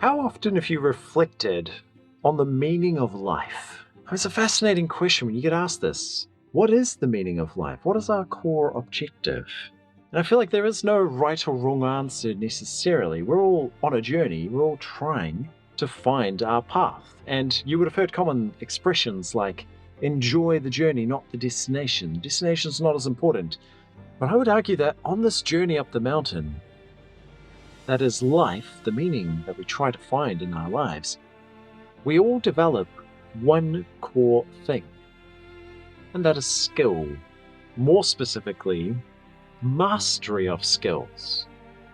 How often have you reflected on the meaning of life? It's a fascinating question when you get asked this. What is the meaning of life? What is our core objective? And I feel like there is no right or wrong answer necessarily. We're all on a journey. We're all trying to find our path. And you would have heard common expressions like, enjoy the journey, not the destination. The destination's not as important. But I would argue that on this journey up the mountain, that is life, the meaning that we try to find in our lives, we all develop one core thing, and that is skill. More specifically, mastery of skills.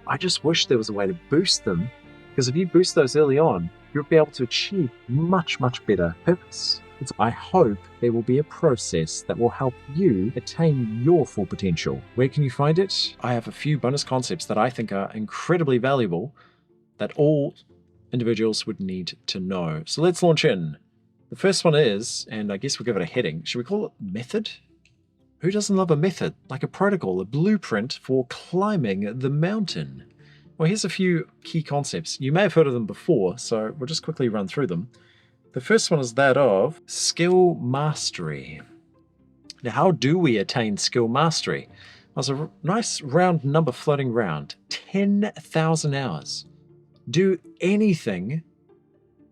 I just wish there was a way to boost them, because if you boost those early on, you'll be able to achieve much, much better purpose. I hope there will be a process that will help you attain your full potential. Where can you find it? I have a few bonus concepts that I think are incredibly valuable that all individuals would need to know. So let's launch in. The first one is, and I guess we'll give it a heading, should we call it method? Who doesn't love a method? Like a protocol, a blueprint for climbing the mountain. Well, here's a few key concepts. You may have heard of them before, so we'll just quickly run through them. The first one is that of skill mastery. Now, how do we attain skill mastery? There's a nice round number floating around, 10,000 hours. Do anything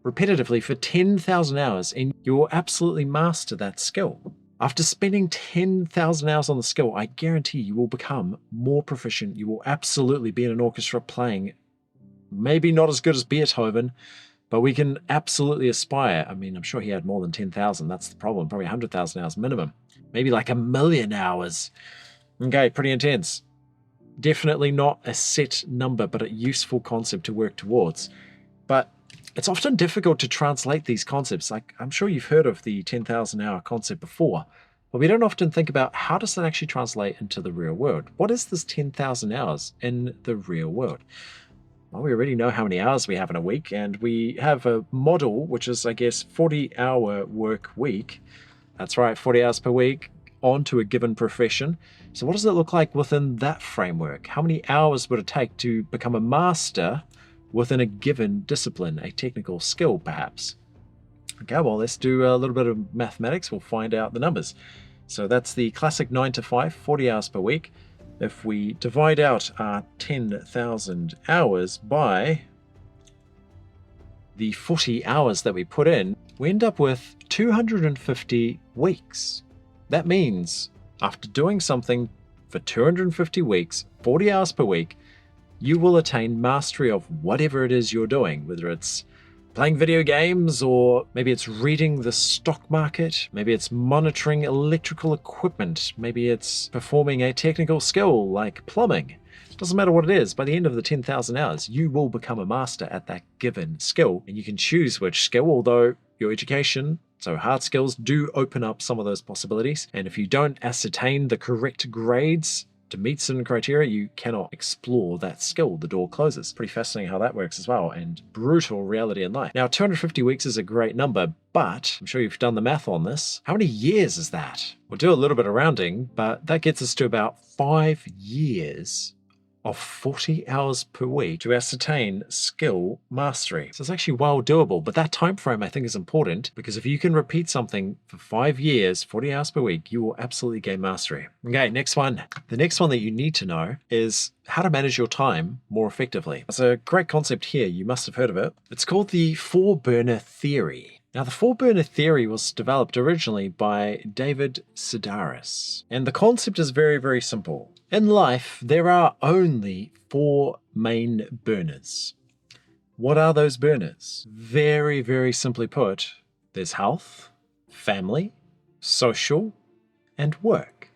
repetitively for 10,000 hours and you will absolutely master that skill. After spending 10,000 hours on the skill, I guarantee you will become more proficient. You will absolutely be in an orchestra playing, maybe not as good as Beethoven, but we can absolutely aspire. I mean, I'm sure he had more than 10,000. That's the problem. Probably 100,000 hours minimum. Maybe like 1,000,000 hours. Okay, pretty intense. Definitely not a set number, but a useful concept to work towards. But it's often difficult to translate these concepts. Like, I'm sure you've heard of the 10,000 hour concept before, but we don't often think about how does that actually translate into the real world? What is this 10,000 hours in the real world? Well, we already know how many hours we have in a week, and we have a model, which is, I guess, 40-hour work week. That's right, 40 hours per week onto a given profession. So what does it look like within that framework? How many hours would it take to become a master within a given discipline, a technical skill, perhaps? Okay, well, let's do a little bit of mathematics. We'll find out the numbers. So that's the classic 9 to 5, 40 hours per week. If we divide out our 10,000 hours by the 40 hours that we put in, we end up with 250 weeks. That means after doing something for 250 weeks, 40 hours per week, you will attain mastery of whatever it is you're doing, whether it's playing video games, or maybe it's reading the stock market, maybe it's monitoring electrical equipment, maybe it's performing a technical skill like plumbing. It doesn't matter what it is, by the end of the 10,000 hours, you will become a master at that given skill, and you can choose which skill, although your education, so hard skills, do open up some of those possibilities, and if you don't ascertain the correct grades to meet certain criteria, you cannot explore that skill. The door closes. Pretty fascinating how that works as well, and brutal reality in life. Now, 250 weeks is a great number, but I'm sure you've done the math on this. How many years is that? We'll do a little bit of rounding, but that gets us to about 5 years of 40 hours per week to ascertain skill mastery. So it's actually well doable, but that time frame I think is important, because if you can repeat something for 5 years, 40 hours per week, you will absolutely gain mastery. Okay, next one. The next one that you need to know is how to manage your time more effectively. It's a great concept here. You must have heard of it. It's called the 4-burner theory. Now, the 4-burner theory was developed originally by David Sedaris, and the concept is very, very simple. In life, there are only 4 main burners. What are those burners? Very, very simply put, there's health, family, social, and work.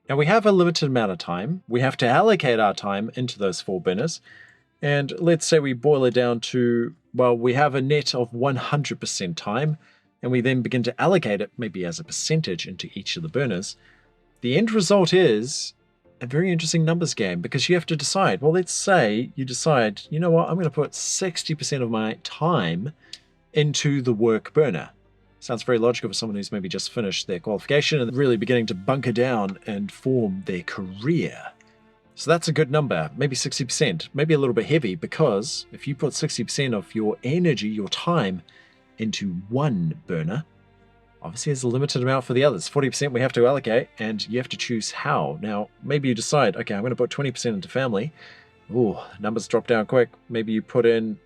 Now, we have a limited amount of time. We have to allocate our time into those 4 burners. And let's say we boil it down to, well, we have a net of 100% time, and we then begin to allocate it maybe as a percentage into each of the burners. The end result is a very interesting numbers game, because you have to decide, well, let's say you decide, you know what, I'm going to put 60% of my time into the work burner. Sounds very logical for someone who's maybe just finished their qualification and really beginning to bunker down and form their career. So that's a good number, maybe 60%, maybe a little bit heavy, because if you put 60% of your energy, your time, into one burner, obviously there's a limited amount for the others. 40% we have to allocate, and you have to choose how. Now, maybe you decide, okay, I'm going to put 20% into family. Ooh, numbers drop down quick. Maybe you put in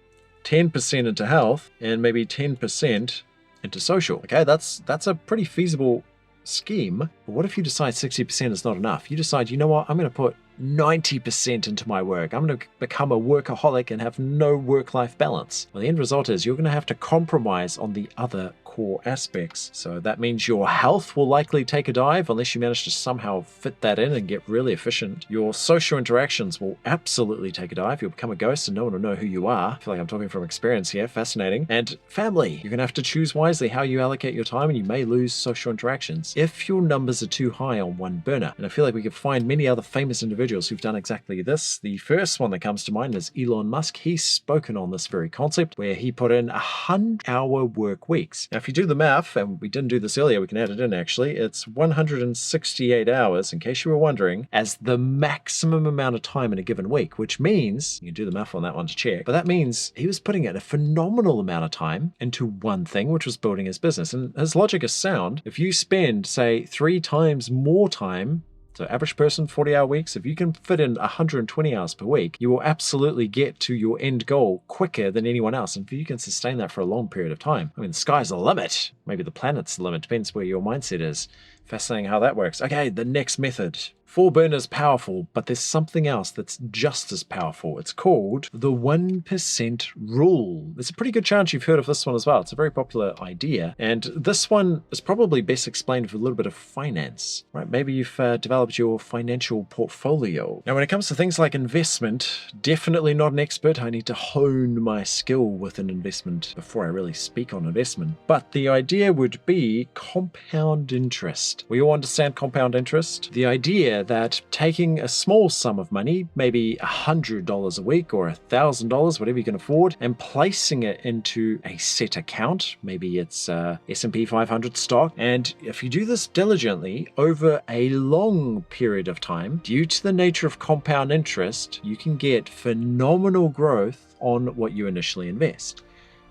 10% into health, and maybe 10% into social. Okay, that's a pretty feasible scheme. But what if you decide 60% is not enough? You decide, you know what, I'm going to put 90% into my work. I'm going to become a workaholic and have no work-life balance. Well, the end result is you're going to have to compromise on the other core aspects. So that means your health will likely take a dive unless you manage to somehow fit that in and get really efficient. Your social interactions will absolutely take a dive. You'll become a ghost and no one will know who you are. I feel like I'm talking from experience here. Fascinating. And family. You're going to have to choose wisely how you allocate your time, and you may lose social interactions if your numbers are too high on one burner. And I feel like we could find many other famous individuals who've done exactly this. The first one that comes to mind is Elon Musk. He's spoken on this very concept where he put in 100-hour work weeks. Now, if you do the math, and we didn't do this earlier, we can add it in actually, it's 168 hours, in case you were wondering, as the maximum amount of time in a given week, which means, you can do the math on that one to check, but that means he was putting in a phenomenal amount of time into one thing, which was building his business. And his logic is sound. If you spend, say, 3 times more time, so average person, 40-hour weeks, if you can fit in 120 hours per week, you will absolutely get to your end goal quicker than anyone else. And if you can sustain that for a long period of time, I mean, the sky's the limit. Maybe the planet's the limit, depends where your mindset is. Fascinating how that works. Okay, the next method. 4 burners powerful, but there's something else that's just as powerful. It's called the 1% rule. There's a pretty good chance you've heard of this one as well. It's a very popular idea. And this one is probably best explained with a little bit of finance, right? Maybe you've developed your financial portfolio. Now, when it comes to things like investment, definitely not an expert. I need to hone my skill with an investment before I really speak on investment. But the idea would be compound interest. We all understand compound interest. The idea that taking a small sum of money, maybe $100 a week or $1,000, whatever you can afford, and placing it into a set account, maybe it's S&P 500 stock, and if you do this diligently over a long period of time, due to the nature of compound interest, you can get phenomenal growth on what you initially invest.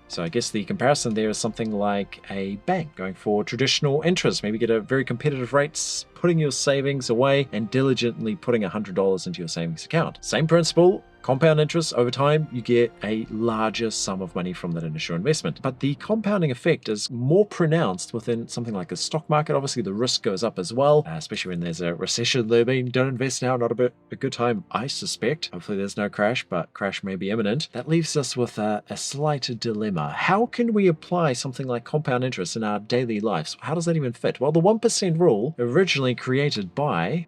So I guess the comparison there is something like a bank going for traditional interest. Maybe get a very competitive rates, putting your savings away and diligently putting $100 into your savings account. Same principle. Compound interest over time, you get a larger sum of money from that initial investment. But the compounding effect is more pronounced within something like the stock market. Obviously, the risk goes up as well, especially when there's a recession looming. Don't invest now, not a good time, I suspect. Hopefully there's no crash, but crash may be imminent. That leaves us with a slight dilemma. How can we apply something like compound interest in our daily lives? How does that even fit? Well, the 1% rule, originally created by...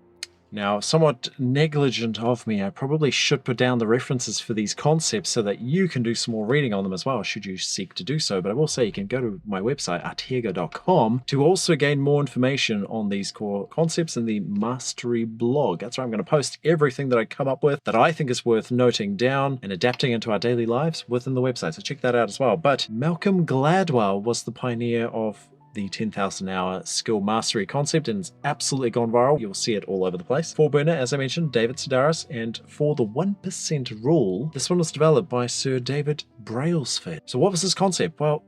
Now, somewhat negligent of me, I probably should put down the references for these concepts so that you can do some more reading on them as well, should you seek to do so. But I will say you can go to my website, Areteerga.com, to also gain more information on these core concepts in the Mastery blog. That's where I'm going to post everything that I come up with that I think is worth noting down and adapting into our daily lives within the website. So check that out as well. But Malcolm Gladwell was the pioneer of the 10,000 hour skill mastery concept, and it's absolutely gone viral. You'll see it all over the place. 4 burner, as I mentioned, David Sedaris, and for the 1% rule, this one was developed by Sir David Brailsford. So what was this concept? Well,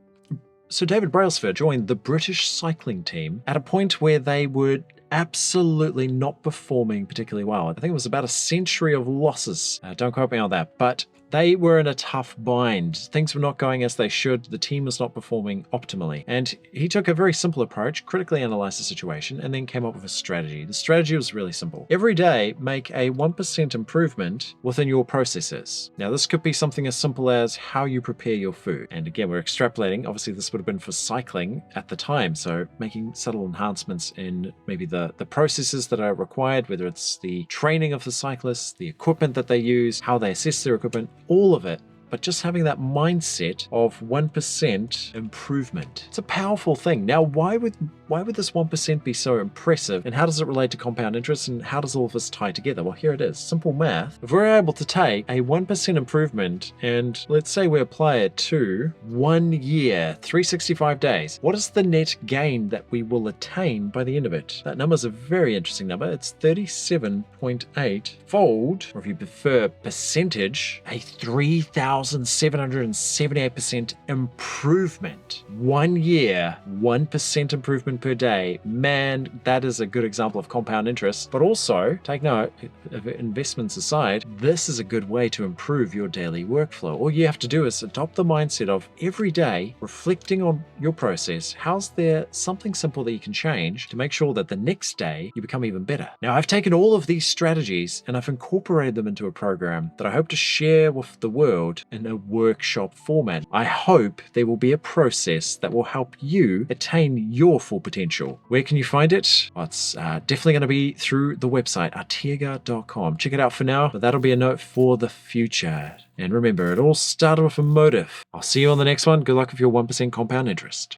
Sir David Brailsford joined the British cycling team at a point where they were absolutely not performing particularly well. I think it was about a century of losses. Don't quote me on that, but they were in a tough bind. Things were not going as they should. The team was not performing optimally. And he took a very simple approach, critically analyzed the situation, and then came up with a strategy. The strategy was really simple. Every day, make a 1% improvement within your processes. Now, this could be something as simple as how you prepare your food. And again, we're extrapolating. Obviously, this would have been for cycling at the time. So making subtle enhancements in maybe the processes that are required, whether it's the training of the cyclists, the equipment that they use, how they assess their equipment, all of it but just having that mindset of 1% improvement. It's a powerful thing. Now, why would this 1% be so impressive, and how does it relate to compound interest, and how does all of this tie together? Well, here it is. Simple math. If we're able to take a 1% improvement and let's say we apply it to 1 year, 365 days, what is the net gain that we will attain by the end of it? That number is a very interesting number. It's 37.8 fold, or if you prefer percentage, a 3,778% improvement. 1 year, 1% improvement per day. Man, that is a good example of compound interest. But also, take note, investments aside, this is a good way to improve your daily workflow. All you have to do is adopt the mindset of every day reflecting on your process. How's there something simple that you can change to make sure that the next day you become even better? Now, I've taken all of these strategies and I've incorporated them into a program that I hope to share with the world in a workshop format. I hope there will be a process that will help you attain your full potential. Where can you find it? Well, it's definitely going to be through the website, Areteerga.com. Check it out for now, but that'll be a note for the future. And remember, it all started with a motive. I'll see you on the next one. Good luck with your 1% compound interest.